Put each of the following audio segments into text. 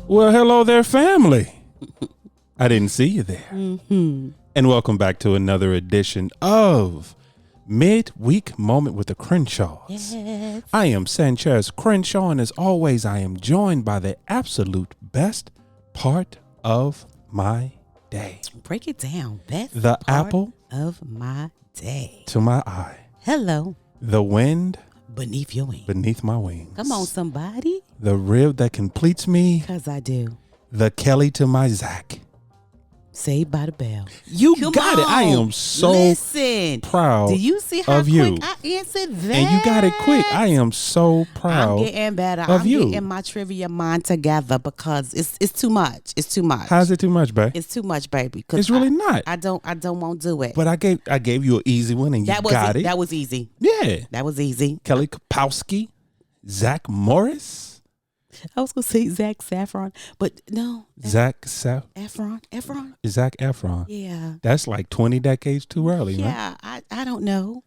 Well, hello there, family. I didn't see you there. Mm-hmm. And welcome back to another edition of Midweek Moment with the Crenshaws. Yes. I am Sanchez Crenshaw, and as always, I am joined by the absolute best part of my day. Break it down. Best The part apple of my day. to my eye. Hello. The wind Beneath your wing. beneath my wings. Come on, somebody. The rib that completes me. Because I do. The Kelly to my Zach. Saved by the Bell. You Come got it. I on. am so Listen. proud Do you see how of quick you. I answered that? And you got it quick. I am so proud. I'm getting better. of I'm you. getting my trivia mind together because it's too much. It's too much. How's it too much, babe? It's too much, baby. 'Cause It's really not. I don't want to do it. But I gave you an easy one, and you got it. That was easy. Yeah. That was easy. Kelly Kapowski, Zach Morris, I was gonna say Zach Saffron, but no. Zach Efron. Zac Efron. Yeah. That's like 20 decades too early, man. Yeah. I don't know.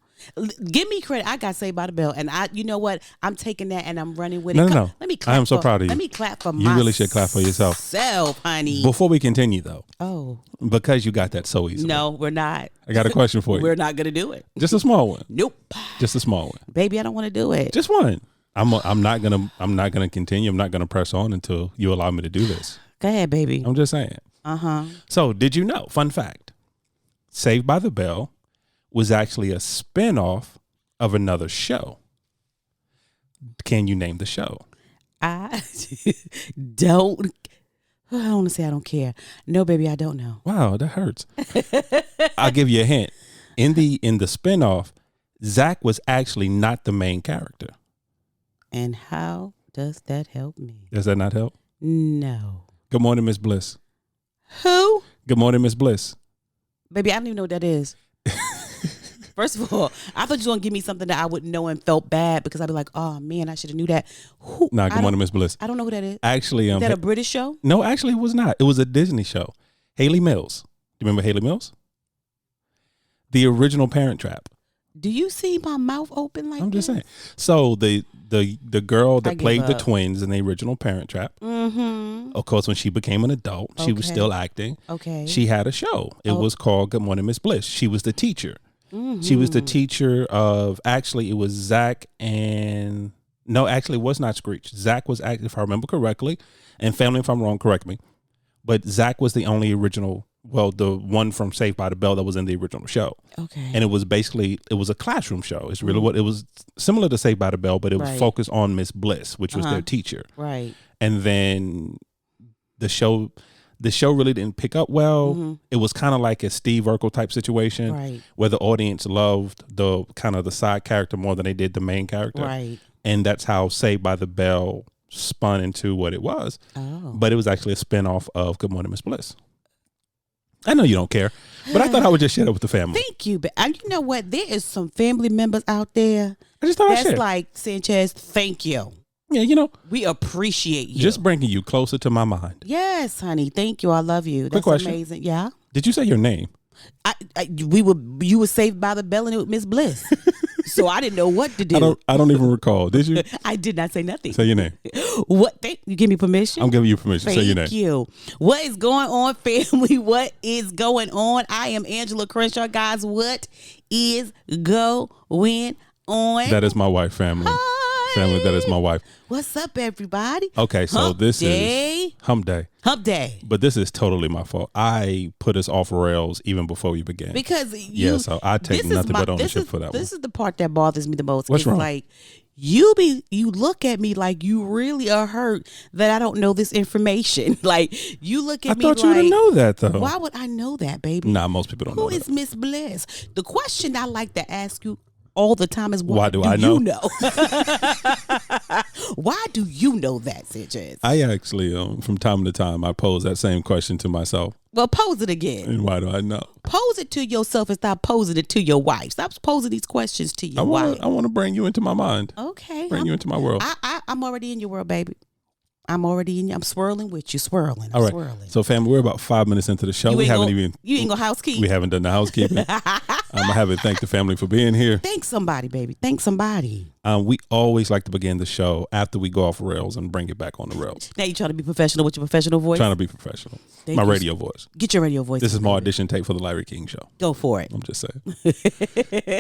Give me credit. I got Saved by the Bell, and you know what? I'm taking that and I'm running with it. No. Let me clap. I am so proud of you. Let me clap for You myself. really should clap for yourself. Honey. Before we continue, though, Oh because you got that so easily. no, we're not. I got a question for you. We're not gonna do it. Just a small one. Nope. Just a small one. Baby, I don't want to do it. Just one. I'm not gonna continue. I'm not gonna press on until you allow me to do this. Go ahead, baby. I'm just saying. Uh-huh. So, did you know? Fun fact: Saved by the Bell was actually a spinoff of another show. Can you name the show? I don't. I don't want to say I don't care. No, baby, I don't know. Wow, that hurts. I'll give you a hint. In the spinoff, Zach was actually not the main character. And how does that help me? Does that not help? No. Good morning, Miss Bliss. Who? Good morning, Miss Bliss. Baby, I don't even know what that is. First of all, I thought you were going to give me something that I wouldn't know and felt bad because I'd be like, oh, man, I should have knew that. Who? Nah, good morning, Miss Bliss. I don't know who that is. Actually, Is that a British show? No, actually, it was not. It was a Disney show. Haley Mills. Do you remember Haley Mills? The original Parent Trap. Do you see my mouth open like that? I'm just saying. So the girl that I played give the up. twins in the original Parent Trap, Mm-hmm. of course, when she became an adult, she was Okay. still acting. Okay. She had a show. It was called Good Morning, Miss Bliss. She was the teacher. Mm-hmm. She was the teacher of, actually, it was Zach and, no, actually, it was not Screech. Zach was, if I remember correctly, and family, if I'm wrong, correct me, but Zach was the only original, well, the one from Saved by the Bell that was in the original show. Okay. And it was basically, it was a classroom show. It's really what it was, similar to Saved by the Bell, but it was Right. focused on Miss Bliss, which was their teacher. Right. And then the show really didn't pick up well. Mm-hmm. It was kind of like a Steve Urkel type situation, Right. where the audience loved the kind of the side character more than they did the main character. Right. And that's how Saved by the Bell spun into what it was. Oh. But it was actually a spinoff of Good Morning, Miss Bliss. I know you don't care, but I thought I would just share that with the family. Thank you. But you know what? There is some family members out there I just thought I'd that's share. like, Sanchez, thank you. Yeah, you know, We appreciate you. just bringing you closer to my mind. Yes, honey. Thank you. I love you. Quick That's question. amazing. Yeah. Did you say your name? You were Saved by the Bell and it was Miss Bliss. So I didn't know what to do. I don't even recall. Did you I did not say nothing. say your name? What? You give me permission? I'm giving you permission. Thank Say your name. you. What is going on, family? What is going on? I am Angela Crenshaw, guys. What is going on? That is my wife, family. Hi. Family, that is my wife. What's up, everybody? Okay, so Hump this day. is Hump Day. Hump Day. But this is totally my fault. I put us off rails even before we began. Because So I take nothing but ownership for that one. This is the part that bothers me the most. What's it's wrong? Like you look at me like you really are hurt that I don't know this information. Like you look at I me thought like, you didn't know that, though. why would I know that, baby? Nah, most people don't know Who is that. Miss Bliss? The question I like to ask you all the time is why do I know? you know? Why do you know that, Sanchez? I actually, from time to time, I pose that same question to myself. Well, pose it again. And why do I know? Pose it to yourself and stop posing it to your wife. Stop posing these questions to your wife. I want to bring you into my mind. Okay. Bring you into my world. I'm already in your world, baby. I'm already in. I'm swirling with you, swirling. I'm All right. swirling. So, family, we're about 5 minutes into the show. You We ain't haven't gonna- even. You ain't gonna housekeep. We haven't done the housekeeping. I haven't thanked the family for being here. Thank somebody, baby. Thank somebody. We always like to begin the show after we go off rails and bring it back on the rails. Now you trying to be professional with your professional voice. Trying to be professional. Thank My you. radio voice. Get your radio voice. This is my audition tape for the Larry King Show. Go for it. I'm just saying.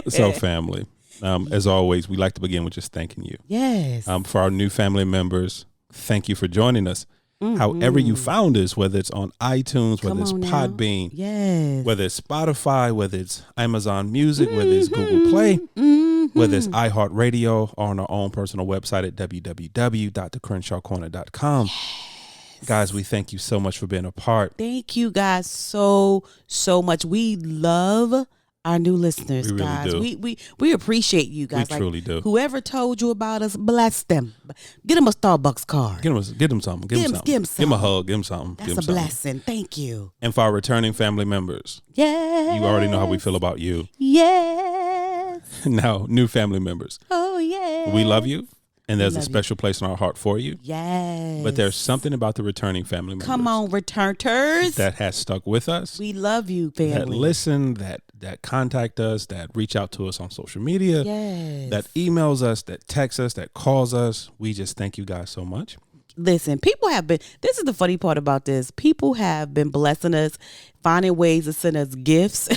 So, family, as always, we like to begin with just thanking you. Yes. For our new family members, thank you for joining us. However you found us, whether it's on iTunes, whether it's on now. Podbean, Yes. whether it's Spotify, whether it's Amazon Music, whether it's Google Play, whether it's iHeartRadio, or on our own personal website at www.thecrenshawcorner.com. Guys, we thank you so much for being a part. Thank you guys so much. We love our new listeners, We really guys. do. We appreciate you guys. We truly do. Whoever told you about us, bless them. Get them a Starbucks card. Get them something. Give them something. Give 'em Give them a hug. Give them something. That's Give 'em a something. blessing. Thank you. And for our returning family members, Yes. you already know how we feel about you. Yes. Now, new family members, Oh, yes. we love you, and there's a love you. special place in our heart for you. Yes. But there's something about the returning family members Come on, returners. that has stuck with us, We love you, family. that listen, that contact us, that reach out to us on social media, Yes. that emails us, that texts us, that calls us. We just thank you guys so much. Listen, people have been, this is the funny part about this. People have been blessing us, finding ways to send us gifts,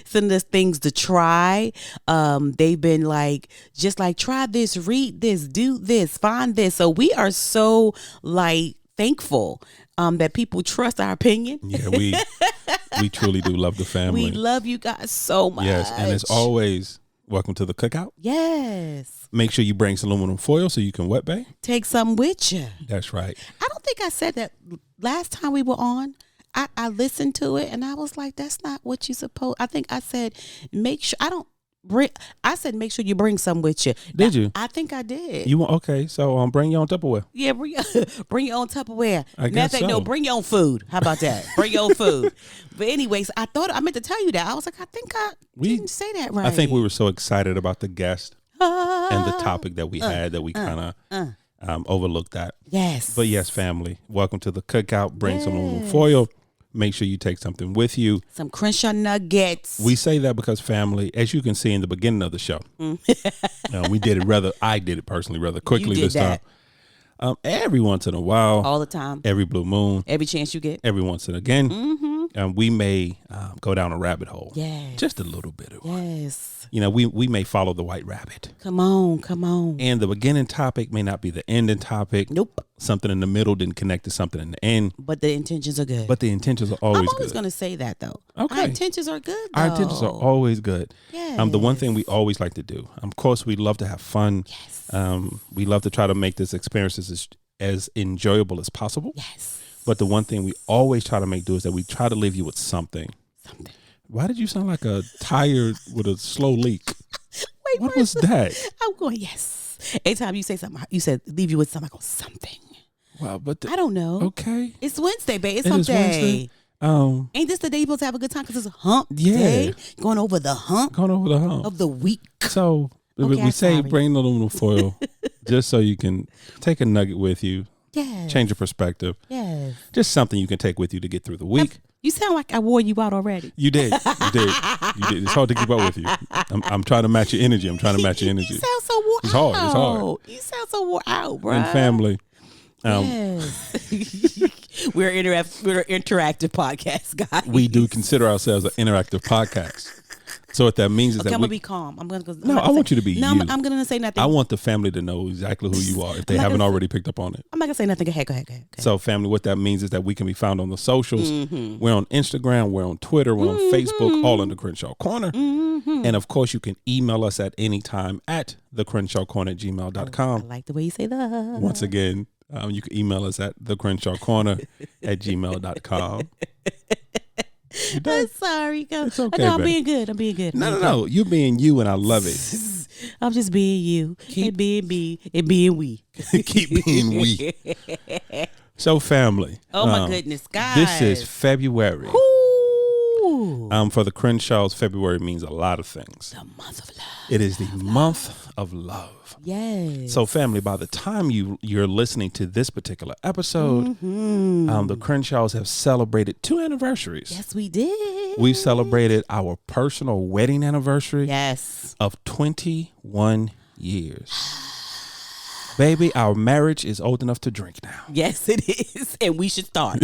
send us things to try. They've been like, just like, try this, read this, do this, find this. So we are so like thankful that people trust our opinion. Yeah, we truly do love the family. We love you guys so much. Yes, and as always, welcome to the cookout. Yes. Make sure you bring some aluminum foil so you can wet bake. Take some with you. That's right. I don't think I said that last time we were on. I listened to it and I was like, that's not what you supposed. I think I said, make sure make sure you bring some with you. Did you? I think I did. You want okay? So bring your own Tupperware. Yeah, bring your own Tupperware. I Matter of guess fact, so. no, bring your own food. How about that? Bring your own food. But anyways, I meant to tell you that. I was like, I think I didn't say that right. I think we were so excited about the guest and the topic that we had that we kind of overlooked that. Yes. But yes, family, welcome to the cookout. Bring some aluminum foil. Make sure you take something with you. Some Crenshaw nuggets. We say that because family, as you can see in the beginning of the show, I did it personally rather quickly You did this that. time. Every once in a while, All the time. every blue moon, Every chance you get. every once and again, we may go down a rabbit hole. Yes. Just a little bit of one. Yes. You know, we may follow the white rabbit. Come on. And the beginning topic may not be the ending topic. Nope. Something in the middle didn't connect to something in the end. But the intentions are good. But the intentions are always I'm always good. going to say that though. Okay. Our intentions are good. Our though. intentions are always good. The one thing we always like to do, of course, we love to have fun. Yes. We love to try to make this experience as enjoyable as possible. Yes. But the one thing we always try to do is that we try to leave you with something. Something. Why did you sound like a tire with a slow leak? Wait, What was that? I'm going, yes. Anytime you say something, you said leave you with something, I go, something. Well, but I don't know. okay. It's Wednesday, babe. It's It hump is day. Wednesday. Ain't this the day you're supposed to have a good time because it's hump Yeah. day? Going over the hump Going over the hump. of the week. So Okay, we I'm say sorry. bring the aluminum foil just so you can take a nugget with you, Yes. change your perspective. Yes. Just something you can take with you to get through the week. You sound like I wore you out already. You did. You did. You did. It's hard to keep up with you. I'm trying to match your energy. I'm trying to match your energy. You sound so wore It's out. hard. It's hard. You sound so wore out, bro. And family. Yes. We're an interactive podcast, guys. We do consider ourselves an interactive podcast. So what that means is Okay, that I'm gonna be calm. I'm gonna go. No, I want you to be No, you. I'm gonna say nothing. I want the family to know exactly who you are if they I'm not haven't gonna- already picked up on it. I'm not gonna say nothing. Go ahead. So family, what that means is that we can be found on the socials. We're on Instagram, we're on Twitter, we're on Facebook, all in the Crenshaw Corner. And of course, you can email us at any time at thecrenshawcorner@gmail.com. I like the way you say that. Once again, you can email us at thecrenshawcorner@gmail.com. You I'm done? sorry. Go. It's okay, No, I'm babe. being good. I'm being good. No. You're being you, and I love it. I'm just being you and being me and being we. Keep being we. So, family. Oh my goodness, guys. This is February. Woo! Ooh. For the Crenshaws, February means a lot of things. The month of love. It is the month of love. Yes. So, family, by the time you're listening to this particular episode, the Crenshaws have celebrated 2 anniversaries. Yes, we did. We've celebrated our personal wedding anniversary. Yes. Of 21 years. Baby, our marriage is old enough to drink now. Yes, it is. And we should start.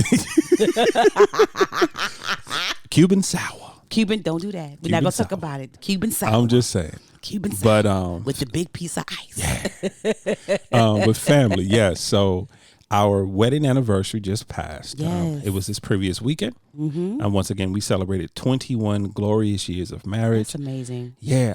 Cuban sour. Cuban, don't do that. We're not going to talk about it. Cuban sour. I'm just saying. Cuban sour. But with the big piece of ice. Yeah. With family, yes. So our wedding anniversary just passed. Yes. It was this previous weekend. And once again, we celebrated 21 glorious years of marriage. That's amazing. Yeah.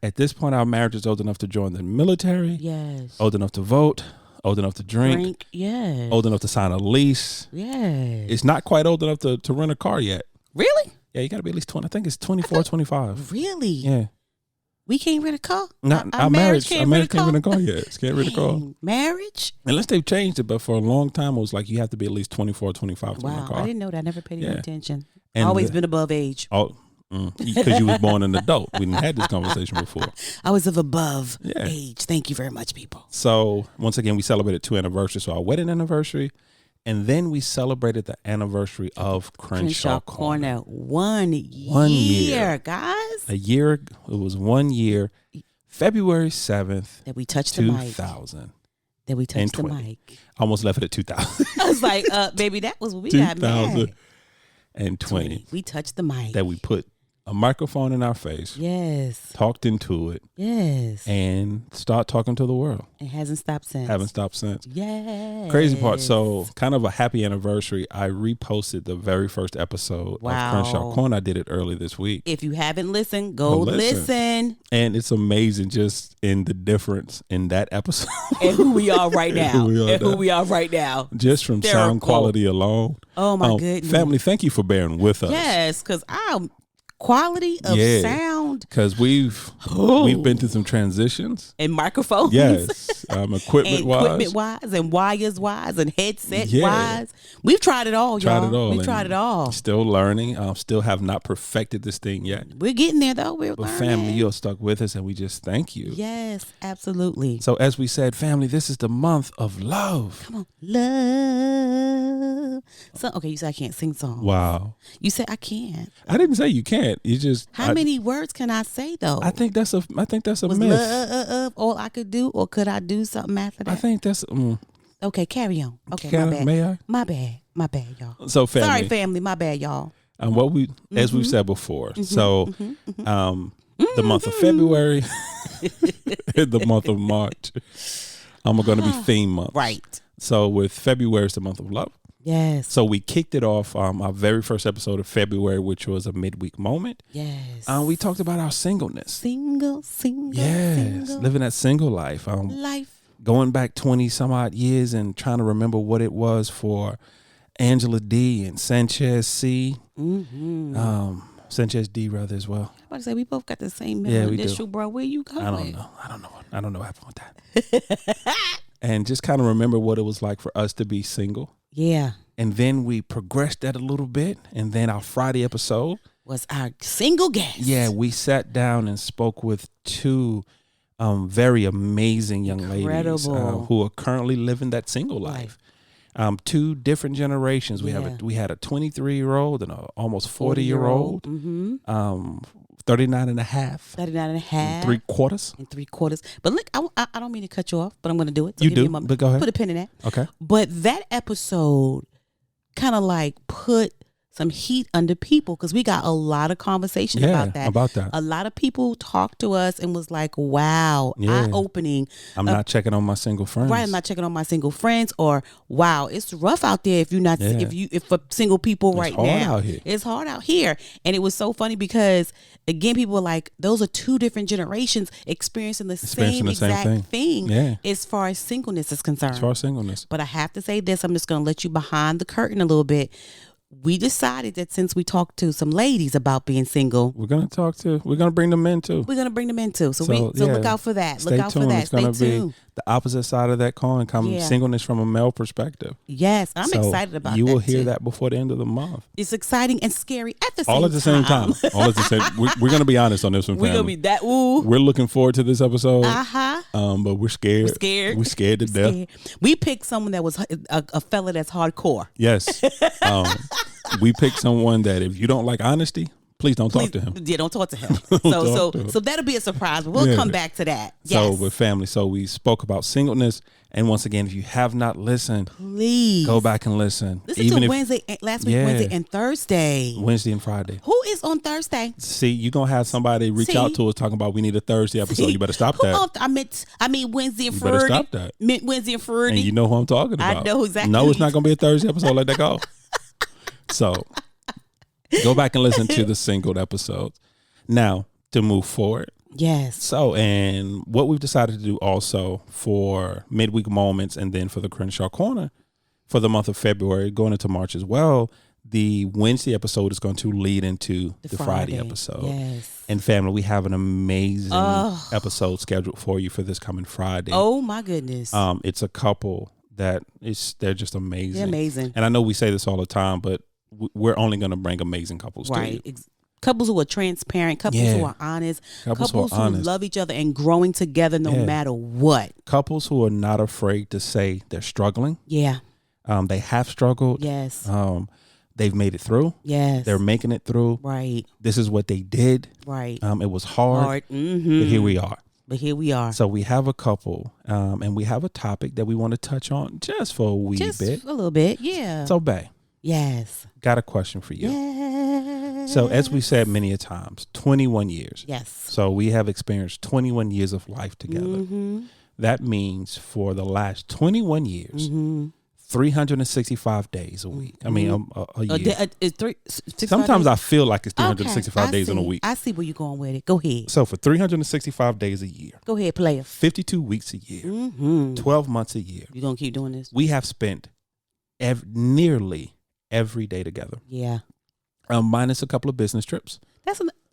At this point, our marriage is old enough to join the military. Yes. Old enough to vote. Old enough to drink. Yes. Old enough to sign a lease. Yes. It's not quite old enough to rent a car yet. Really? Yeah, you got to be at least 20. I think it's 24, 25. Really? Yeah. We can't rent a car? Our marriage can't rent a car yet. Can't rent a car. Marriage? Unless they've changed it, but for a long time, it was like you have to be at least 24, 25 to rent a car. I didn't know that. I never paid any attention. And always been above age. Oh, because you was born an adult. We didn't had this conversation before. I was of above age. Thank you very much, people. So once again, we celebrated 2 anniversaries. So our wedding anniversary, and then we celebrated the anniversary of Crenshaw Corner. 1 1 year, guys. A year. It was 1 year. February 7th, that we touched the mic. 2000. That we touched the mic. Almost left it at 2000. I was like, baby, that was when we got mad. 2020. We touched the mic. That we put a microphone in our face. Yes. Talked into it. Yes. And start talking to the world. It hasn't stopped since. Haven't stopped since. Yes. Crazy part. So kind of a happy anniversary. I reposted the very first episode of Crenshaw Corner. I did it early this week. If you haven't listened, go listen. And it's amazing just in the difference in that episode. And who we are right now. Who we are right now. Just from sound quality alone. Oh my goodness. Family, thank you for bearing with us. Yes, because our quality of sound. Because we've been through some transitions. And microphones. Yes. Equipment-wise. And wires-wise and headset-wise. We've tried it all, y'all. We've tried it all. Still learning. Still have not perfected this thing yet. We're getting there, though. We're learning. Family, you're stuck with us, and we just thank you. Yes, absolutely. So as we said, family, this is the month of love. Come on. Love. So, okay, you said I can't sing songs. Wow. You said I can't. I didn't say you can't. You just How many words can I say though? I think that's a myth. Was love all I could do, or could I do something after that? I think that's okay. Carry on. Okay, my bad. May I? My bad, y'all. So family. Sorry, family. My bad, y'all. What we as we've said before. The month of February, the month of March, I'm going to be theme month. Right. So with February, it's the month of love. Yes. So we kicked it off our very first episode of February, which was a midweek moment. Yes. We talked about our singleness. Single. Yes. Living that single life. Life. Going back 20 some odd years and trying to remember what it was for Angela D and Sanchez C. Sanchez D rather as well. I was about to say we both got the same middle initial, bro. Where you going? I don't know what happened with that. And just kind of remember what it was like for us to be single. Yeah. And then we progressed that a little bit. And then our Friday episode was our single guest. Yeah, we sat down and spoke with 2 very amazing young ladies who are currently living that single life. 2 different generations. We had a 23-year-old and a almost 40-year-old. 39 and a half. 39 and a half. 3/4. And 3/4. But look, I don't mean to cut you off, but I'm going to do it. So you do, but go ahead. Put a pin in that. Okay. But that episode kind of like put some heat under people because we got a lot of conversation about that. A lot of people talked to us and was like, wow, eye-opening. I'm not checking on my single friends. Right, I'm not checking on my single friends, or wow, it's rough out there if you're not if for single people right now. It's hard out here. It's hard out here. And it was so funny because again, people were like, those are 2 different generations experiencing the same exact thing as far as singleness is concerned. As far as singleness. But I have to say this, I'm just gonna let you behind the curtain a little bit. we decided that since we talked to some ladies about being single, we're gonna bring them in too. we're gonna bring them in too. So yeah, look out for that. Stay Look out tuned. for that. It's gonna Stay tuned. be the opposite side of that coin. Yeah. Singleness from a male perspective. Yes, I'm excited about that. You will hear too. that before the end of the month. It's exciting and scary at the same time. All at the same time. All at the same. We're gonna be honest on this one, family. We're gonna be that. Ooh. We're looking forward to this episode. But we're scared. We're scared to death. We picked someone that was a fella that's hardcore. Yes. We picked someone that if you don't like honesty, please don't talk to him. Yeah, don't talk to him. So that'll be a surprise, but we'll come back to that. Yes. So with family, we spoke about singleness, and once again, if you have not listened, please go back and listen. Listen to last week, Wednesday and Thursday. Wednesday and Friday. Who is on Thursday? See, you're gonna have somebody reach out to us talking about we need a Thursday episode. You better stop that. I mean Wednesday and You Friday. better stop that. Wednesday and Friday. And you know who I'm talking about. I know exactly. No, it's not gonna be a Thursday episode like that. Go. So go back and listen to the singled episodes. Now, to move forward. Yes. So, and what we've decided to do also for midweek moments and then for the Crenshaw Corner for the month of February, going into March as well, the Wednesday episode is going to lead into the Friday episode. Yes. And family, we have an amazing episode scheduled for you for this coming Friday. Oh my goodness. It's a couple they're just amazing. They're amazing. And I know we say this all the time, but we're only going to bring amazing couples to you. Couples who are transparent, couples who are honest, couples who love each other and growing together no matter what. Couples who are not afraid to say they're struggling. Yeah. They have struggled. Yes. They've made it through. Yes. They're making it through. Right. This is what they did. Right. It was hard. Mm-hmm. But here we are. So we have a couple, and we have a topic that we want to touch on just for a wee bit. Just a little bit, yeah. So, Bae. Yes. Got a question for you. Yes. So, as we said many a times, 21 years. Yes. So, we have experienced 21 years of life together. Mm-hmm. That means for the last 21 years, 365 days a week. I mean, a year. Sometimes I feel like it's 365 days in a week. I see where you're going with it. Go ahead. So for 365 days a year. Go ahead, player. 52 weeks a year. 12 months a year. You going to keep doing this? We have spent nearly every day together. Yeah. Minus a couple of business trips.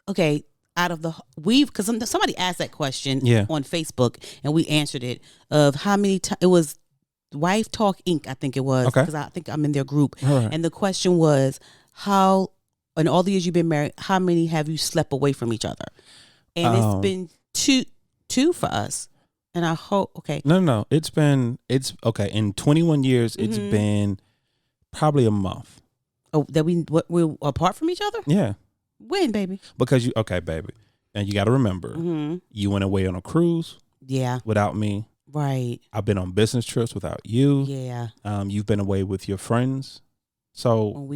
Okay. Out of because somebody asked that question on Facebook and we answered it of how many times it was Wife Talk Inc. I think it was because I think I'm in their group. Right. And the question was how in all the years you've been married, how many have you slept away from each other? And it's been two for us. And I hope No. It's okay. In 21 years, it's been probably a month. Oh, that we're apart from each other? Yeah. When, baby? Because baby. And you got to remember, you went away on a cruise. Yeah. Without me. Right. I've been on business trips without you. Yeah. You've been away with your friends. So on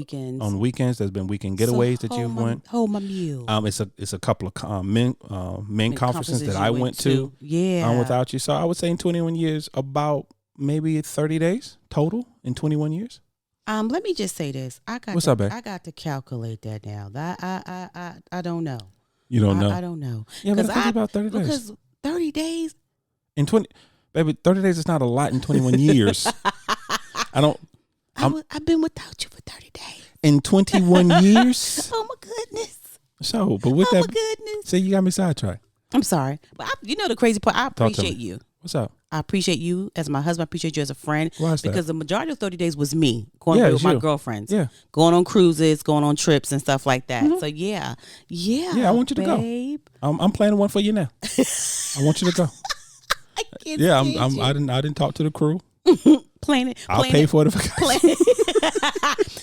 weekends, there's been weekend getaways that you've went. Hold my mule. It's a couple of men conferences that I went to. Yeah. Without you. So I would say in 21 years, about maybe 30 days total in 21 years. Let me just say this. What's up, babe? I got to calculate that now. I don't know. You don't know? I don't know. Yeah, but think about 30 days. Because 30 days in 30 days is not a lot in 21 years. I've been without you for 30 days. In 21 years? Oh my goodness. So, but with that, my goodness. See, you got me sidetracked. I'm sorry, but the crazy part. I appreciate you. What's up? I appreciate you as my husband. I appreciate you as a friend. Why is that? Because the majority of 30 days was me going with my girlfriends. Yeah. Going on cruises, going on trips and stuff like that. So yeah. Yeah, I want you to go. I'm planning one for you now. I want you to go. I can't I didn't talk to the crew. I'll pay for it.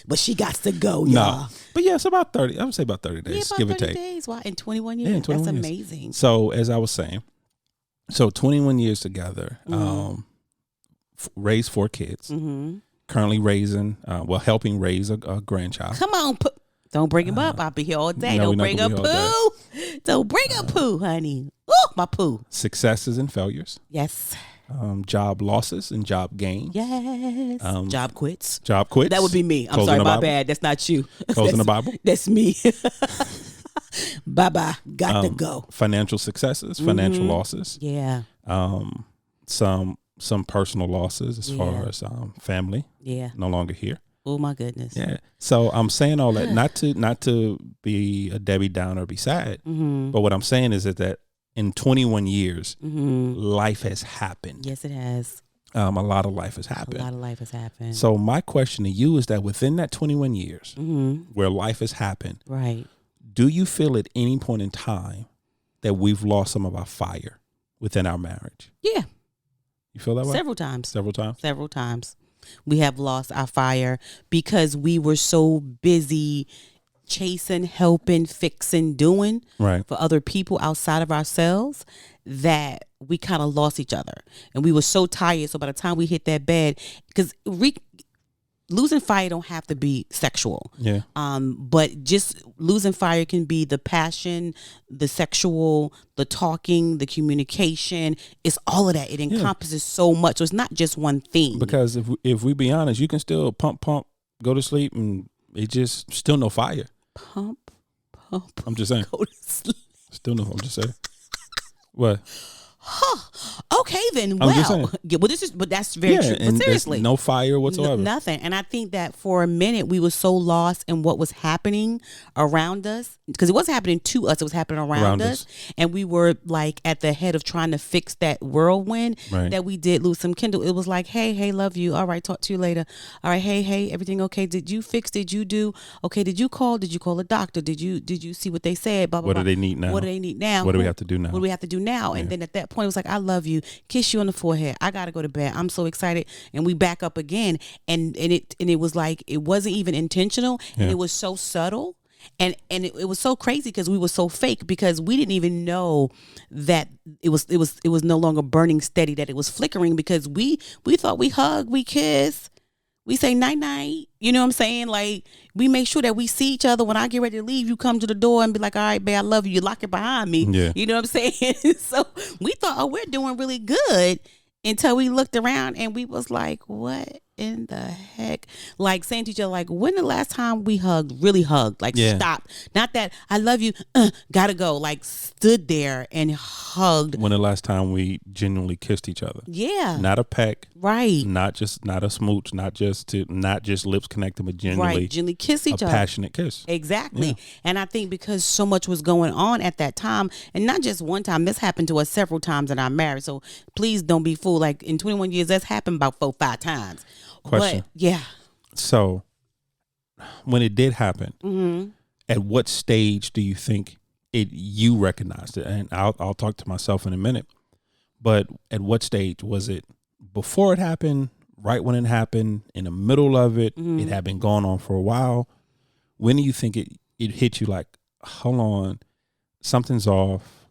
But she got to go, y'all. No. But yeah, it's about 30. I would say about 30 days, give or take. 30 days. Wow, in 21 years. Yeah, That's amazing. So as I was saying, 21 years together, raised 4 kids, currently raising, helping raise a grandchild. Come on, don't bring him up. I'll be here all day. Don't bring up poo. Don't bring up poo, honey. Oh, my poo. Successes and failures. Yes. Job losses and job gains. Yes. Job quits. Job quits. That would be me. I'm sorry, my bad. That's not you. Closing the Bible. That's me. Bye-bye. Got to go. Financial successes, financial losses. Yeah. Some personal losses as far as family. Yeah. No longer here. Oh my goodness. Yeah. So I'm saying all that not to be a Debbie Downer or be sad, but what I'm saying is that in 21 years, life has happened. Yes, it has. A lot of life has happened. A lot of life has happened. So my question to you is that within that 21 years where life has happened, right? Do you feel at any point in time that we've lost some of our fire within our marriage? Yeah. You feel that way? Several times. Several times. We have lost our fire because we were so busy chasing, helping, fixing, doing for other people outside of ourselves that we kind of lost each other. And we were so tired. So by the time we hit that bed, because losing fire don't have to be sexual. Yeah. But just losing fire can be the passion, the sexual, the talking, the communication. It's all of that. It encompasses so much. So it's not just one thing. Because if we be honest, you can still pump, go to sleep, and it just still no fire. Pump. I'm just saying. Go to sleep. Still no. I'm just saying. What? Okay, then. Well, but that's very true. But And seriously, no fire whatsoever. Nothing. And I think that for a minute we were so lost in what was happening around us, because it wasn't happening to us; it was happening around us. And we were like at the head of trying to fix that whirlwind that we did lose some kindle. It was like, hey, love you. All right, talk to you later. All right, hey, everything okay? Did you fix? Did you do? Okay, did you call? Did you call a doctor? Did you see what they said? Blah, blah, What blah. do they need now? What do they need now? What do we have to do now? What do we have to do now? And then at that point, it was like, I love you. Kiss you on the forehead. I gotta go to bed. I'm so excited. And we back up again. And it was like, it wasn't even intentional. And it was so subtle. And it was so crazy because we were so fake, because we didn't even know that it was no longer burning steady, that it was flickering, because we thought we hug, we kiss, we say night night. You know what I'm saying? Like, we make sure that we see each other. When I get ready to leave, you come to the door and be like, all right, babe, I love you. You lock it behind me. Yeah. You know what I'm saying? So we thought, oh, we're doing really good, until we looked around and we was like, what in the heck? Like, saying to each other, like, when the last time we really hugged? Like, stop. Not that I love you, gotta go. Like, stood there and hugged. When the last time we genuinely kissed each other? Yeah. Not a peck. Right. Not a smooch. Not just lips connected, but genuinely kiss each other. A passionate kiss. Exactly. Yeah. And I think because so much was going on at that time, and not just one time, this happened to us several times in our marriage. So please don't be fooled. Like, in 21 years, that's happened about 4-5 times. Question. But, yeah. So when it did happen, at what stage do you think you recognized it? And I'll talk to myself in a minute. But at what stage was it? Before it happened, right when it happened, in the middle of it, it had been going on for a while. When do you think it hit you like, hold on, something's off,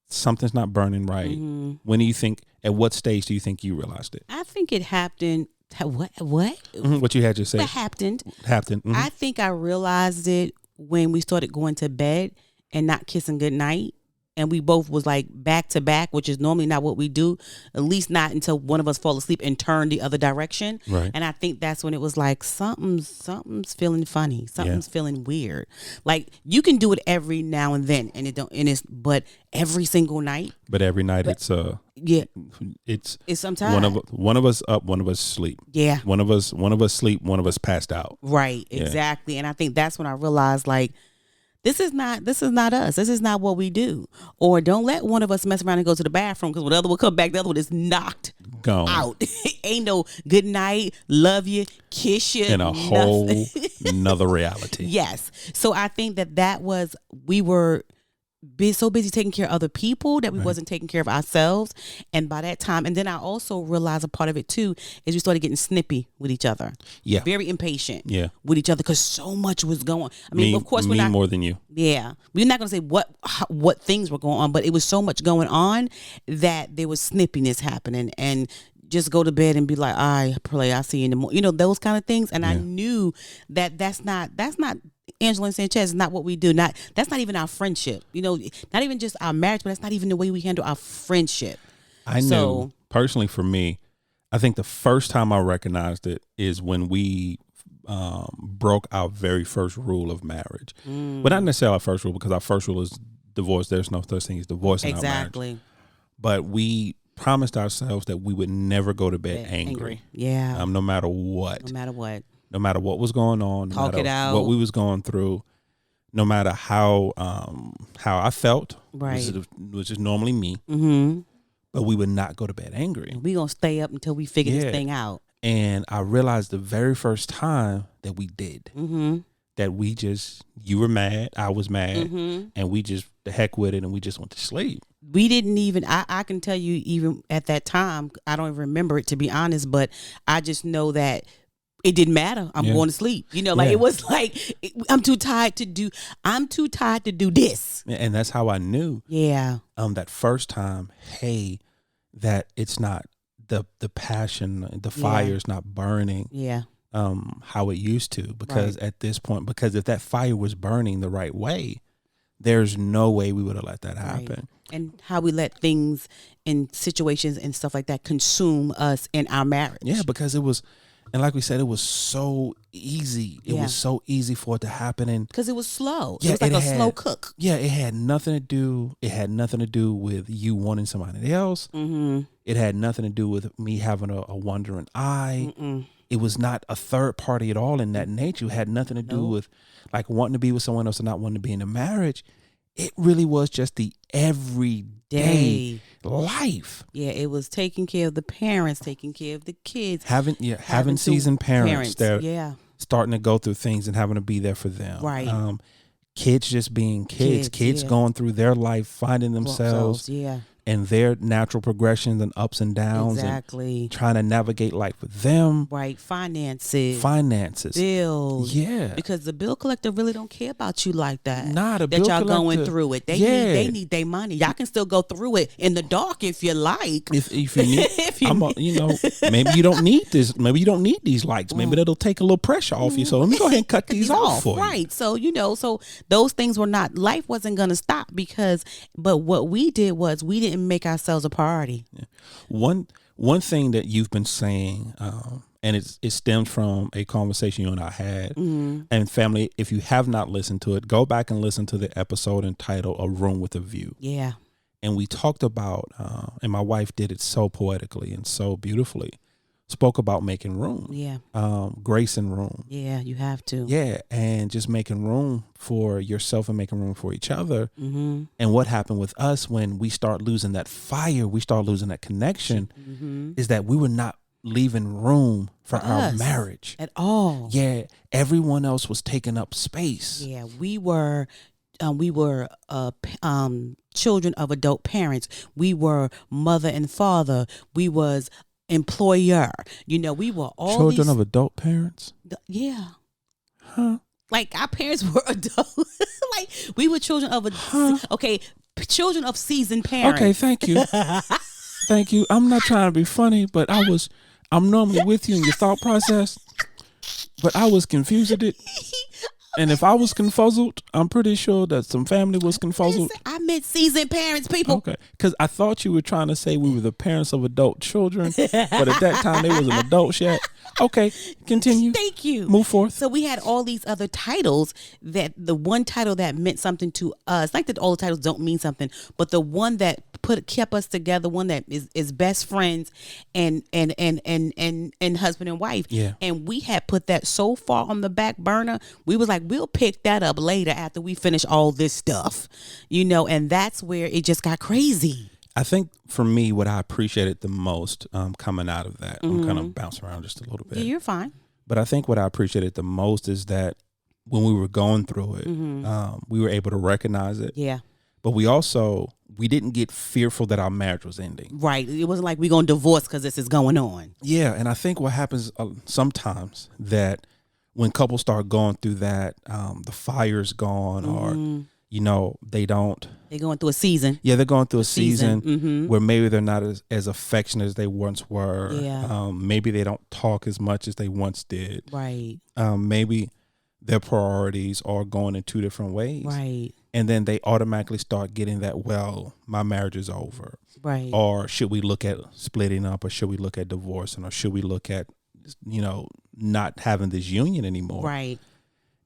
something's not burning right? When do you think, at what stage do you think you realized it? I think it happened. What? What you had to say. What happened? I think I realized it when we started going to bed and not kissing goodnight. And we both was like back to back, which is normally not what we do, at least not until one of us fall asleep and turn the other direction. Right. And I think that's when it was like, something's feeling funny. Something's feeling weird. Like, you can do it every now and then, but every single night. But every night it's sometimes one of us up, one of us sleep. Yeah. One of us sleep, one of us passed out. Right. Exactly. Yeah. And I think that's when I realized, like, this is not us. This is not what we do. Or don't let one of us mess around and go to the bathroom, because when the other one come back, the other one is knocked out. Ain't no good night, love you, kiss you. In a whole nother reality. Yes. So I think that was, we were so busy taking care of other people that we wasn't taking care of ourselves. And by that time, and then I also realized a part of it too is we started getting snippy with each other. Yeah. Very impatient. Yeah. With each other, because so much was going. I mean, of course, we're not more than you. Yeah, we're not going to say what things were going on, but it was so much going on that there was snippiness happening, and just go to bed and be like, I pray, I see you in the morning. You know, those kind of things. And I knew that's not Angela and Sanchez is not what we do. That's not even our friendship. You know, not even just our marriage, but that's not even the way we handle our friendship. I know, personally, for me, I think the first time I recognized it is when we broke our very first rule of marriage. But not necessarily our first rule, because our first rule is divorce. There's no such thing as divorce in our marriage. Exactly. But we promised ourselves that we would never go to bed angry. Yeah. No matter what. No matter what. no matter what was going on, no Talk matter it out. what we was going through, no matter how I felt, Right. which is normally me, Mm-hmm. but we would not go to bed angry. We gonna stay up until we figure this thing out. And I realized the very first time that we did, Mm-hmm. that we just, you were mad, I was mad, Mm-hmm. and we just, the heck with it, and we just went to sleep. We didn't even, I can tell you, even at that time, I don't even remember it, to be honest, but I just know that it didn't matter. I'm going to sleep. You know, like it was like, I'm too tired to do this. And that's how I knew. Yeah. That first time, hey, that it's not the passion, the fire is not burning. Yeah. How it used to, because at this point, because if that fire was burning the right way, there's no way we would have let that happen. Right. And how we let things and situations and stuff like that consume us in our marriage. Yeah, because it was, and like we said, it was so easy. It was so easy for it to happen, and because it was slow. Yeah, it was like a slow cook. Yeah, it had nothing to do. It had nothing to do with you wanting somebody else. Mm-hmm. It had nothing to do with me having a wandering eye. Mm-mm. It was not a third party at all in that nature. It had nothing to do with like wanting to be with someone else and not wanting to be in a marriage. It really was just the everyday life. Yeah, it was taking care of the parents, taking care of the kids. Having seasoned parents. They're starting to go through things and having to be there for them. Right. Kids just being kids going through their life, finding themselves. And their natural progressions and ups and downs. Exactly. And trying to navigate life with them. Right. Finances. Bills. Yeah. Because the bill collector really don't care about you like that. Nah, the that bill y'all collector, going through it. They need their money. Y'all can still go through it in the dark if you like. If you need, maybe you don't need this. Maybe you don't need these lights. Maybe that'll take a little pressure off you. So let me go ahead and cut these off for you. Right. So, so those things were not, life wasn't going to stop but what we did was we didn't make ourselves a priority. Yeah. One thing that you've been saying, and it stems from a conversation you and I had. Mm-hmm. And family, if you have not listened to it, go back and listen to the episode entitled "A Room with a View." Yeah. And we talked about, and my wife did it so poetically and so beautifully. Spoke about making room. Yeah. Grace and room. Yeah, you have to. Yeah, and just making room for yourself and making room for each other. Mm-hmm. And what happened with us when we start losing that fire, we start losing that connection, is that we were not leaving room for our marriage at all. Yeah, everyone else was taking up space. Yeah, we were children of adult parents. We were mother and father. We was employer. We were all children of adult parents. Yeah. Huh? Like our parents were adults. Like we were children of children of seasoned parents. Okay, thank you. Thank you. I'm not trying to be funny, but I'm normally with you in your thought process, but I was confused at it. And if I was confuzzled, I'm pretty sure that some family was confuzzled. I meant seasoned parents, people. Okay, because I thought you were trying to say we were the parents of adult children, but at that time they was an adult yet. Okay, continue. Thank you. Move forth. So we had all these other titles that the one title that meant something to us, like that all the titles don't mean something, but the one that kept us together, one that is best friends and husband and wife. Yeah. And we had put that so far on the back burner. We was like, we'll pick that up later after we finish all this stuff, and that's where it just got crazy. I think for me, what I appreciated the most coming out of that, I'm kind of bouncing around just a little bit. Yeah, you're fine. But I think what I appreciated the most is that when we were going through it, we were able to recognize it. Yeah. But we didn't get fearful that our marriage was ending. Right. It wasn't like we're going to divorce because this is going on. Yeah. And I think what happens sometimes that when couples start going through that, the fire's gone or, they're going through a season. Yeah, they're going through a season where maybe they're not as affectionate as they once were. Yeah. Maybe they don't talk as much as they once did. Right. Maybe their priorities are going in two different ways. Right. And then they automatically start getting that, well, my marriage is over. Right. Or should we look at splitting up, or should we look at divorcing, or should we look at, not having this union anymore? Right.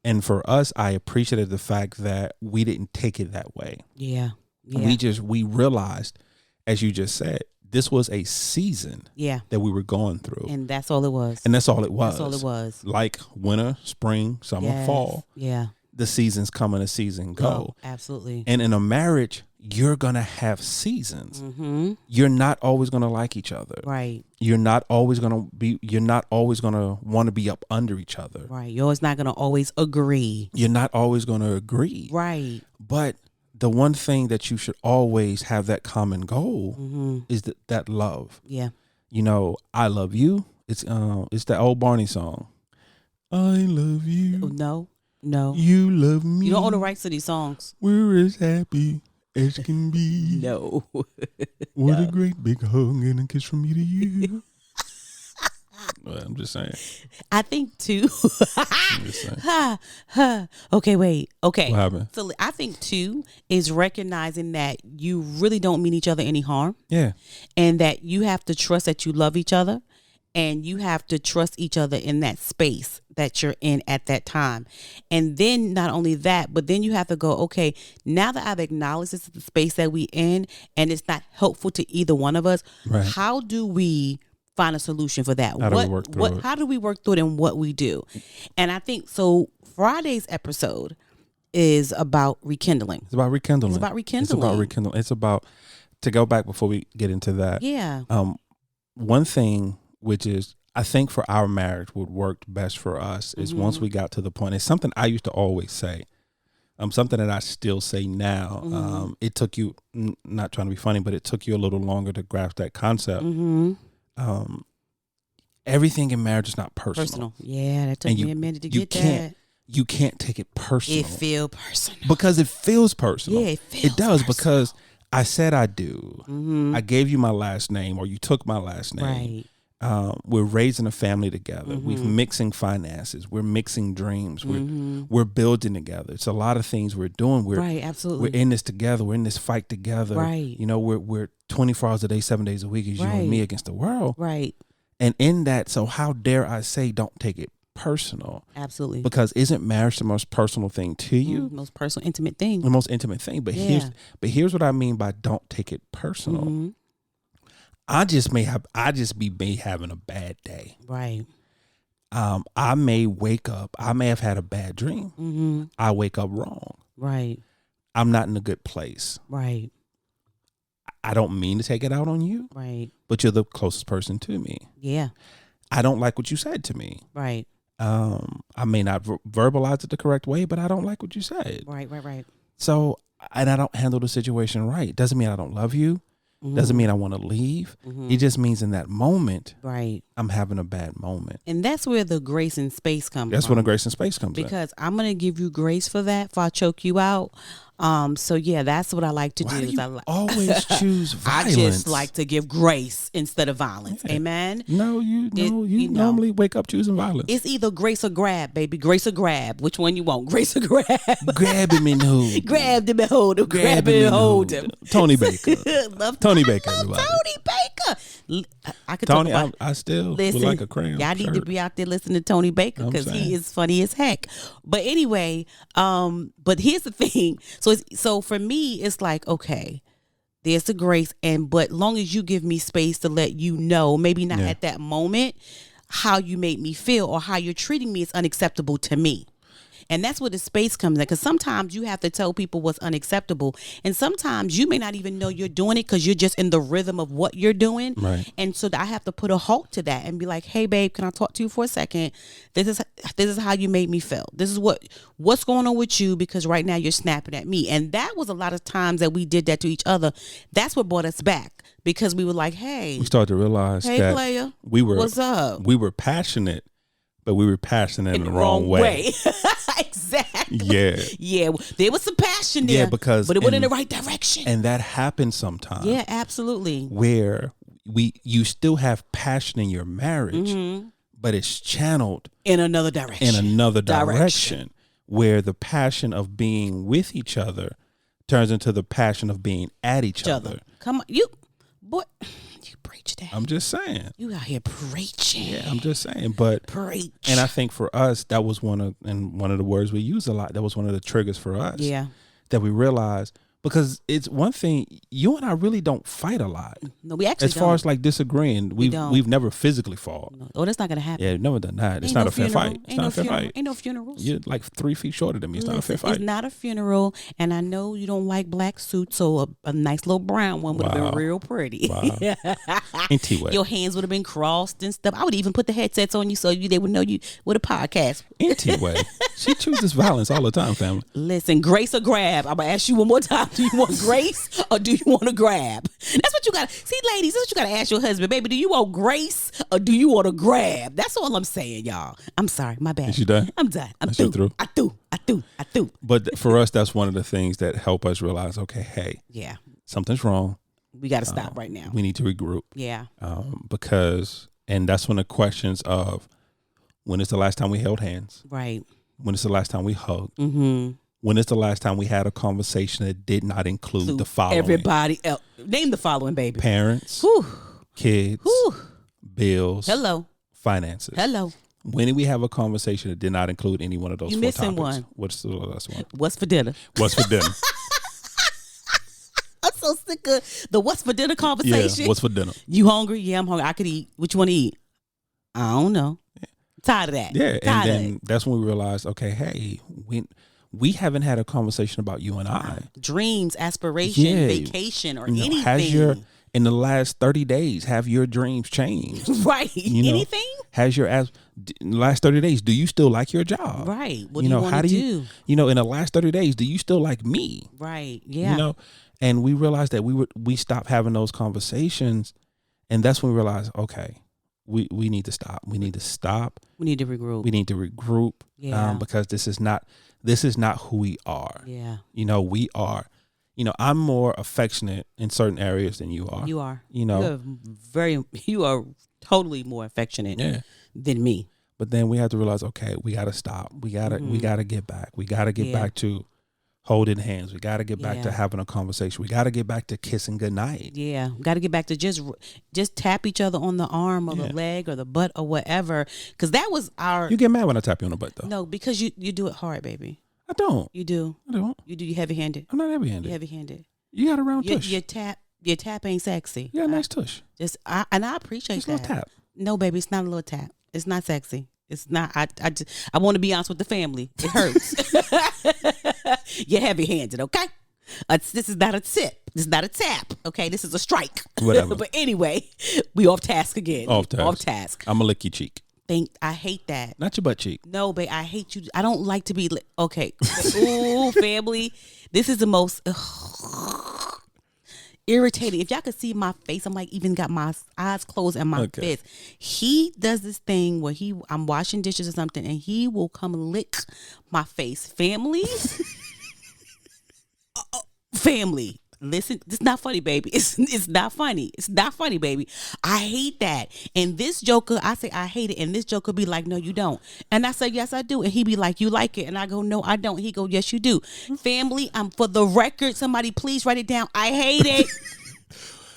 And for us, I appreciated the fact that we didn't take it that way. Yeah. Yeah. We realized, as you just said, This was a season that we were going through. And that's all it was. And that's all it was. That's all it was. Like winter, spring, summer, fall. Yeah. The seasons come and the season go. Absolutely. And in a marriage, you're going to have seasons. Mm-hmm. You're not always going to like each other. Right. You're not always going to want to be up under each other. Right. You're always not going to always agree. You're not always going to agree. Right. But the one thing that you should always have that common goal is that love. Yeah. You know, I love you. It's that old Barney song. I love you. No. You love me. You don't own the rights to these songs. We're as happy as can be. No. What a great big hug and a kiss from me to you. Well, I'm just saying. I think too. I'm just saying. Okay, wait. Okay. What happened? So I think too is recognizing that you really don't mean each other any harm. Yeah. And that you have to trust that you love each other, and you have to trust each other in that space that you're in at that time. And then not only that, but then you have to go, okay, now that I've acknowledged this is the space that we in and it's not helpful to either one of us, right. How do we find a solution for that? How do we work through it? How do we work through it and what we do? And I think so Friday's episode is about rekindling. It's about rekindling. It's about to go back before we get into that. Yeah. One thing which is I think for our marriage what worked best for us is once we got to the point, it's something I used to always say, something that I still say now. It took you, not trying to be funny, but it took you a little longer to grasp that concept. Everything in marriage is not personal. Yeah, that took me a minute to get that. You can't take it personal. It feels personal. Because it feels personal. Yeah, it does, because I said I do. I gave you my last name, or you took my last name. Right. We're raising a family together. We're mixing finances. We're mixing dreams. We're building together. It's a lot of things we're doing. Right, absolutely. We're in this together. We're in this fight together. Right. You know, we're 24 hours a day, 7 days a week. It's you and me against the world. Right. And in that, so how dare I say, don't take it personal? Absolutely. Because isn't marriage the most personal thing to you? Most personal, intimate thing. The most intimate thing. But here's what I mean by don't take it personal. I just may have having a bad day. Right. I may wake up. I may have had a bad dream. I wake up wrong. Right. I'm not in a good place. Right. I don't mean to take it out on you. Right. But you're the closest person to me. Yeah. I don't like what you said to me. Right. I may not verbalize it the correct way, but I don't like what you said. Right. So, and I don't handle the situation right. Doesn't mean I don't love you. Doesn't mean I want to leave. It just means in that moment, right, I'm having a bad moment. And that's where the grace and space comes from. That's when the grace and space comes in. Because I'm going to give you grace for that if I choke you out. So yeah, that's what I like to do. Why do you always choose violence? I just like to give grace instead of violence. Yeah. Amen. No, you normally wake up choosing violence. It's either grace or grab, baby. Grace or grab. Which one you want? Grace or grab? Grab him and hold him. Grab him and hold him. Grab him and hold him. Tony Baker. Tony Baker, everybody. Tony Baker. I could Tony, talk about, I still would like a crayon. Y'all need to be out there listening to Tony Baker because he is funny as heck. But anyway, but here's the thing. So for me, it's like, okay, there's the grace, but long as you give me space to let you know, maybe not at that moment, how you made me feel or how you're treating me is unacceptable to me. And that's where the space comes in, because sometimes you have to tell people what's unacceptable. And sometimes you may not even know you're doing it because you're just in the rhythm of what you're doing. Right. And so I have to put a halt to that and be like, hey, babe, can I talk to you for a second? This is how you made me feel. This is what's going on with you, because right now you're snapping at me. And that was a lot of times that we did that to each other. That's what brought us back, because we were like, hey. We started to realize that player, what's up? We were passionate, but we were passionate in the wrong way. Exactly. Yeah. Yeah. There was some passion there. Yeah, but it went in the right direction. And that happens sometimes. Yeah, absolutely. Where you still have passion in your marriage, but it's channeled in another direction. Where the passion of being with each other turns into the passion of being at each other. Come on, you preach that. I'm just saying. You out here preaching. Yeah, I'm just saying. But preach. And I think for us, that was one of the words we use a lot. That was one of the triggers for us. Yeah. That we realized Because it's one thing, you and I really don't fight a lot. No, we actually as far as like disagreeing, we've never physically fought. No. Oh, that's not gonna happen. Yeah, never done that. It's not a fair fight. It's not a fair fight. Ain't no funerals. You're like 3 feet shorter than me. It's not a fair fight. It's not a funeral, and I know you don't like black suits, so a nice little brown one would have been real pretty. Wow. Anyway. Your hands would have been crossed and stuff. I would even put the headsets on you so they would know you with a podcast. Anyway, she chooses violence all the time, family. Listen, grace or grab? I'm gonna ask you one more time. Do you want grace or do you want to grab? That's what you gotta see, ladies. That's what you gotta ask your husband, baby. Do you want grace or do you want to grab? That's all I'm saying, y'all. I'm sorry, my bad. Is you done? I'm done. I'm through. I threw. But for us, that's one of the things that help us realize, okay, hey, yeah, something's wrong. We got to stop right now. We need to regroup. Yeah. Because, and that's when the questions of when is the last time we held hands? Right. When is the last time we hugged? Mm-hmm. When is the last time we had a conversation that did not include the following? Everybody else. Name the following, baby. Parents, Whew. kids, Whew. bills, Hello. finances. Hello. When did we have a conversation that did not include any one of those You four missing topics? one. What's the last one? What's for dinner? What's for dinner? I'm so sick of the what's for dinner conversation. Yeah, what's for dinner? You hungry? Yeah, I'm hungry. I could eat. What you want to eat? I don't know. Tired of that. Yeah, Tired and of then it. that's when we realized, okay, hey, we haven't had a conversation about you and I. Dreams, aspiration, Yeah. vacation, or You know, anything. in the last 30 days, have your dreams changed? Right. You know, Anything? In the last 30 days, do you still like your job? Right. What do you want to do? You know, in the last 30 days, do you still like me? Right. Yeah. You know, and we realized that we stopped having those conversations, and that's when we realized, okay, we need to stop. We need to stop. We need to regroup. We need to regroup. Yeah. Because this is not who we are. Yeah. You know, we are. You know, I'm more affectionate in certain areas than you are. You are. You know, You are totally more affectionate than me. But then we have to realize, okay, we got to stop. We got to get back. We got to get back to holding hands. We got to get back to having a conversation. We got to get back to kissing goodnight. Yeah, got to get back to just tap each other on the arm or the leg or the butt or whatever. Because that was our. You get mad when I tap you on the butt, though. No, because you do it hard, baby. I don't. You do. I don't. You do. You heavy handed. I'm not heavy handed. You heavy handed. You got a round tush. Your tap ain't sexy. You got a nice tush. And I appreciate Just that. a little tap. No, baby, it's not a little tap. It's not sexy. It's not. I want to be honest with the family. It hurts. You're heavy handed, okay? This is not a tip. This is not a tap. Okay, this is a strike. Whatever. But anyway, we off task again. Off task. I'm gonna lick your cheek. I hate that. Not your butt cheek. No, babe, I hate you. I don't like to be okay. Ooh, family. This is the most irritating. If y'all could see my face, I'm like even got my eyes closed and my fist. He does this thing where I'm washing dishes or something and he will come lick my face. Family. Family. Listen, it's not funny, baby. It's not funny. It's not funny, baby. I hate that. And this joker, I say I hate it, and this joker be like, no, you don't. And I say, yes, I do. And he be like, you like it. And I go, no, I don't. He go, yes, you do. Family, for the record, somebody please write it down. I hate it.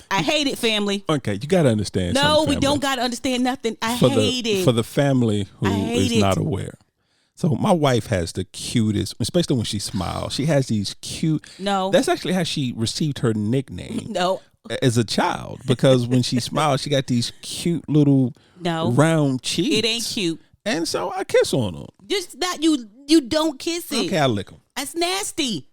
I hate it, family. Okay, you got to understand. No, we don't got to understand nothing. I hate it. For the family who is not aware. So my wife has the cutest, especially when she smiles. She has these cute. No. That's actually how she received her nickname. No. As a child, because when she smiles, she got these cute little round cheeks. It ain't cute. And so I kiss on them. Just that you don't kiss it. Okay, I lick them. That's nasty.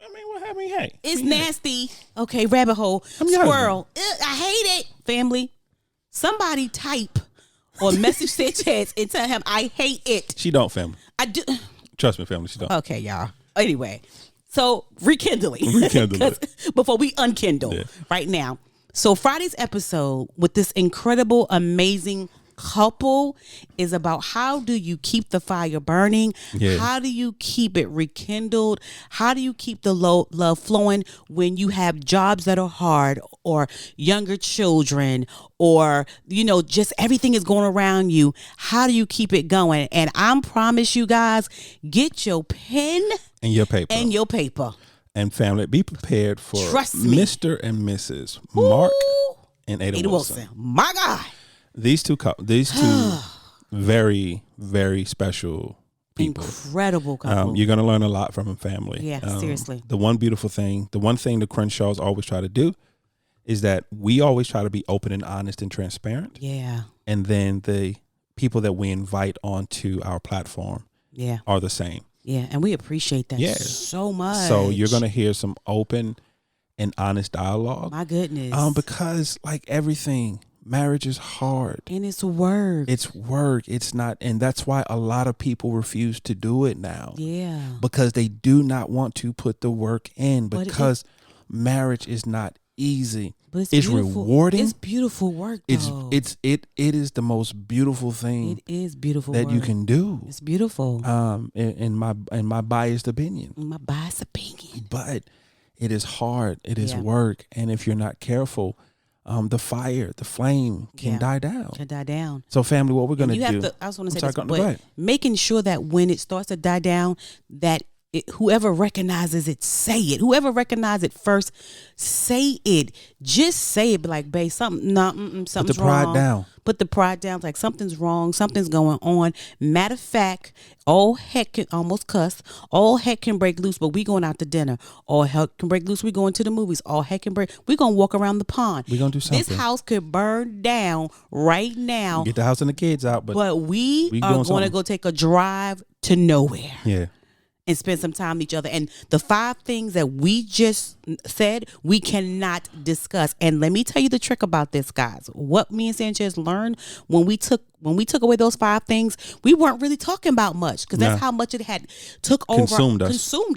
I mean, what happened? Hey, it's nasty. Okay, rabbit hole, squirrel. I hate it. Family, somebody type or message Sanchez and tell him I hate it. She don't, family. I do. Trust me, family. She don't. Okay, y'all. Anyway, so rekindling. Before we unkindle right now. So Friday's episode with this incredible, amazing couple is about how do you keep the fire burning? How do you keep it rekindled? How do you keep the love flowing when you have jobs that are hard or younger children or, just everything is going around you? How do you keep it going? And I promise you guys, get your pen and your paper. And family, be prepared for Mr. and Mrs. Mark and Ada Wilson. My God. These two very, very special people. Incredible couple. You're going to learn a lot from them, family. Yeah, seriously. The one thing the Crenshaws always try to do is that we always try to be open and honest and transparent. Yeah. And then the people that we invite onto our platform are the same. Yeah, and we appreciate that so much. So you're going to hear some open and honest dialogue. My goodness. Because like everything, marriage is hard. And it's work. It's work. It's not. And that's why a lot of people refuse to do it now. Yeah. Because they do not want to put the work in, because marriage is not easy. But it's rewarding. It's beautiful work, though. It is the most beautiful thing. It is beautiful that work. you can do. It's beautiful. In my biased opinion. But it is hard. It is work, and if you're not careful, the flame can die down. So, family, what we're going to do? I was going to say this, but making sure that when it starts to die down, that whoever recognizes it, say it. Whoever recognizes it first, say it. Just say it. Be like, babe, something's wrong. Put the pride down. Put the pride down. Like, something's wrong. Something's going on. Matter of fact, all heck can almost cuss. All heck can break loose, but we going out to dinner. All heck can break loose. We going to the movies. All heck can break. We going to walk around the pond. We going to do something. This house could burn down right now. Get the house and the kids out. But we are going to go take a drive to nowhere. Yeah. And spend some time with each other. And the 5 things that we just said, we cannot discuss. And let me tell you the trick about this, guys. What me and Sanchez learned when we took away those 5 things, we weren't really talking about much, because that's how much it had consumed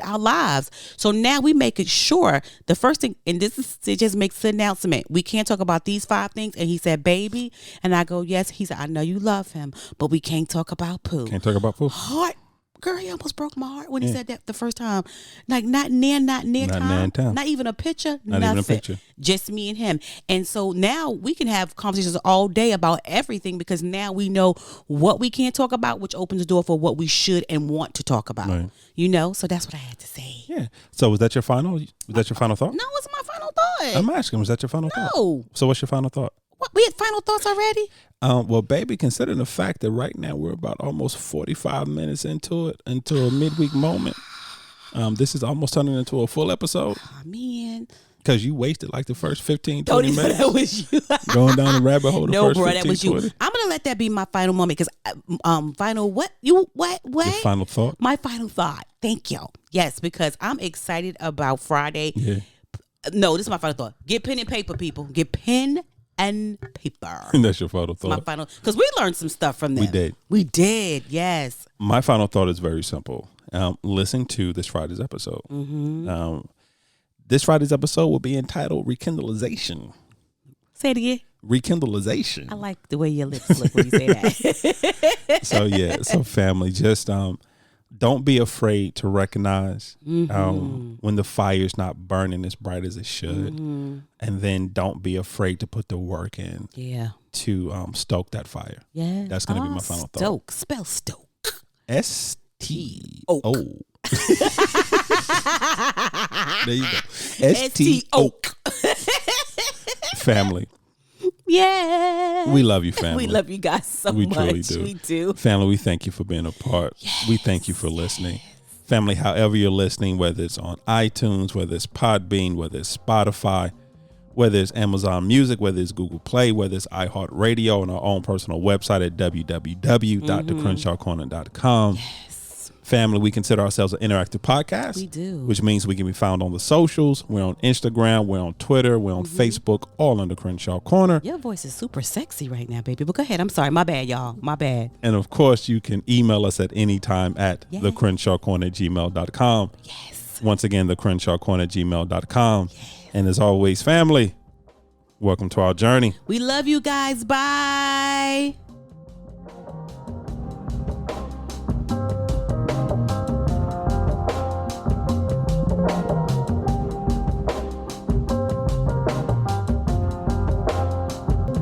our lives. So now we make it sure the first thing, and this is, it just makes an announcement. We can't talk about these 5 things. And he said, baby. And I go, yes. He said, I know you love him, but we can't talk about poo. Can't talk about poo. Heart. Girl, he almost broke my heart when he said that the first time. Like, not near time. Not even a picture. Not even a picture. Just me and him. And so now we can have conversations all day about everything, because now we know what we can't talk about, which opens the door for what we should and want to talk about. Right. You know? So that's what I had to say. Yeah. So was that your final thought? No, it's my final thought. I'm asking, was that your final thought? No. So what's your final thought? What? We had final thoughts already? Well, baby, considering the fact that right now we're about almost 45 minutes into a midweek moment, this is almost turning into a full episode. Oh, man. Because you wasted like the first 15, 20 minutes. That was you. Going down the rabbit hole. No, bro, that was you. 20. I'm going to let that be my final moment, because final what? You what? Your final thought? My final thought. Thank you. Yes, because I'm excited about Friday. Yeah. No, this is my final thought. Get pen and paper, people. Get pen and paper. And that's your final thought. My final, because we learned some stuff from them. We did, yes. My final thought is very simple. Listen to this Friday's episode. Mm-hmm. This Friday's episode will be entitled Rekindleization. Say it again. Rekindleization. I like the way your lips look when you say that. So family, just don't be afraid to recognize when the fire's not burning as bright as it should. Mm-hmm. And then don't be afraid to put the work in to stoke that fire. Yeah. That's going to be my final thought. Stoke. Spell stoke. S-T-O. There you go. S-T-O. Family. Yeah. We love you, family. We love you guys so much. We truly do. We do. Family, we thank you for being a part. Yes. We thank you for listening. Family, however you're listening, whether it's on iTunes, whether it's Podbean, whether it's Spotify, whether it's Amazon Music, whether it's Google Play, whether it's iHeartRadio, on our own personal website at www.thecrenshawcorner.com. Yes. Family, we consider ourselves an interactive podcast. We do. Which means we can be found on the socials. We're on Instagram. We're on Twitter. We're on Facebook, all under Crenshaw Corner. Your voice is super sexy right now, baby. But go ahead. I'm sorry. My bad, y'all. My bad. And, of course, you can email us at any time at thecrenshawcorner@gmail.com. Yes. Once again, thecrenshawcorner@gmail.com. Yes. And as always, family, welcome to our journey. We love you guys. Bye.